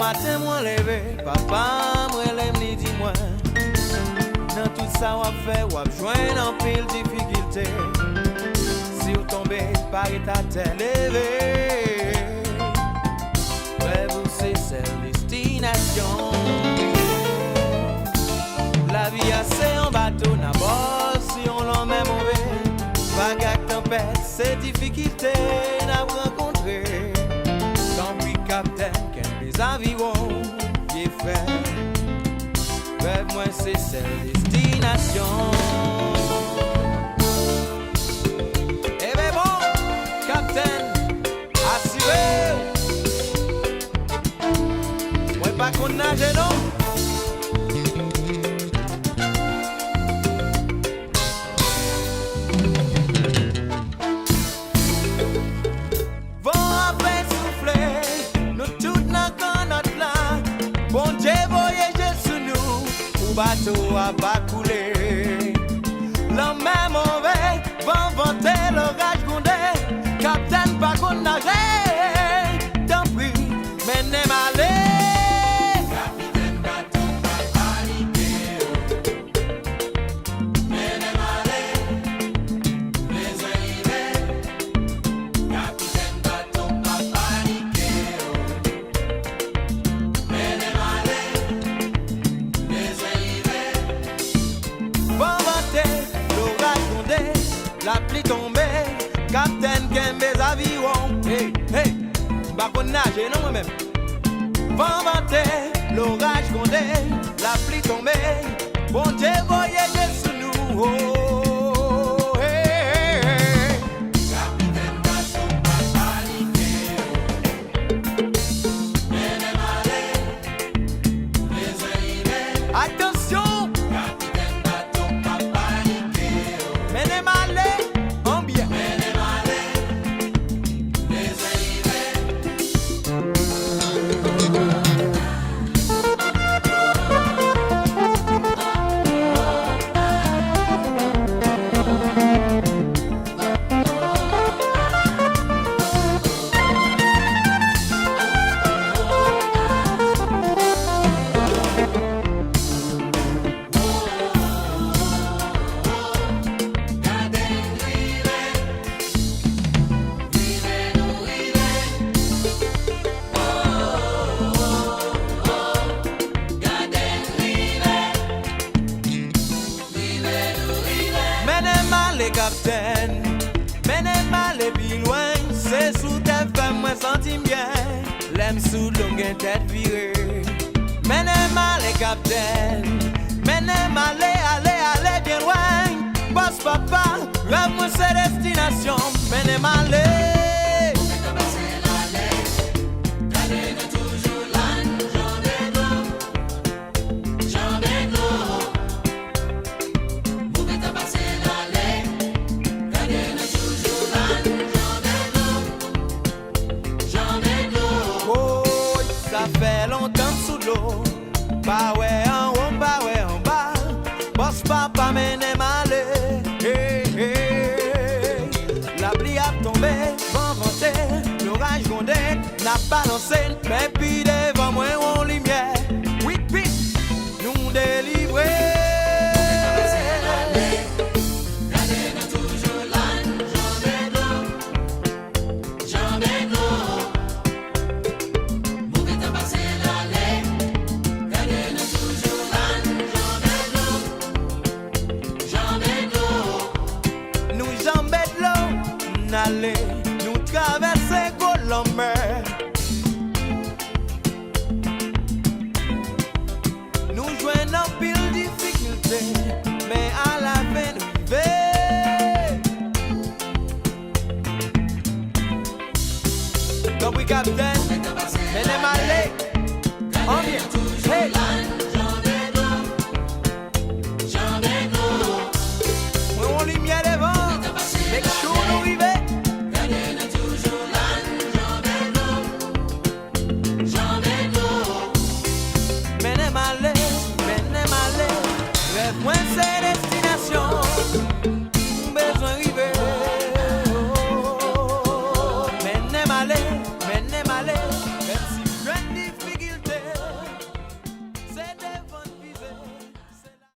matin, moi levé, papa, moi l'aime, ni dis-moi. Dans tout ça, on fait, on joint en pile difficulté. Si vous tombez, par ta tête levée, vous c'est cette destination. La vie assez en bateau, n'abord si on l'en met mauvais. Vague à tempête, c'est difficultés n'a rencontré. Tant pis capitaine, qu'un des avions, vieux frère. Rêve moi c'est cette destination. Eh ben bon, capitaine, assuré. Moi pas qu'on nage non. Bateau a pas coulé. L'homme est mauvais, vent vanter l'orage grondé. Capitaine pas qu'on nager. Tant pis, mais n'aime aller. Capitaine bateau pas paniquer. Mais n'aime aller. Les arrivés. Capitaine bateau pas paniquer. Mais n'aime aller. La pluie tombée, capitaine Kembe avions. Hey, hey, bah qu'on nage non moi-même. Vent vanté, l'orage grondé, la pluie tombée. Bon Dieu voyez sous nous. Oh, hey, hey, hey. Capitaine bateau pas paniquer. Mais n'aime aller. Les arrivés. Attention. Capitaine bateau pas paniquer. Mais n'aime aller. Capitaine, menez mal et puis loin. C'est sous tes femmes, moi senti bien. L'aime sous longue tête virée. Menez mal et capitaine, menez mal et allez bien loin. Boss papa, rêve moi c'est destination. Menez mal et ça fait longtemps sous l'eau. Bah ouais en haut, bah ouais en bas. Boss papa mène mal. Hey, hey. La pluie a tombé, vent vanté, l'orage grondé, n'a balancé. Mais puis devant moi on lumière. Oui, puis nous délivrer. Allez, nous traverser Colombie. Nous joignons pile difficulté, mais à la fin nous vivons. Compris capitaine?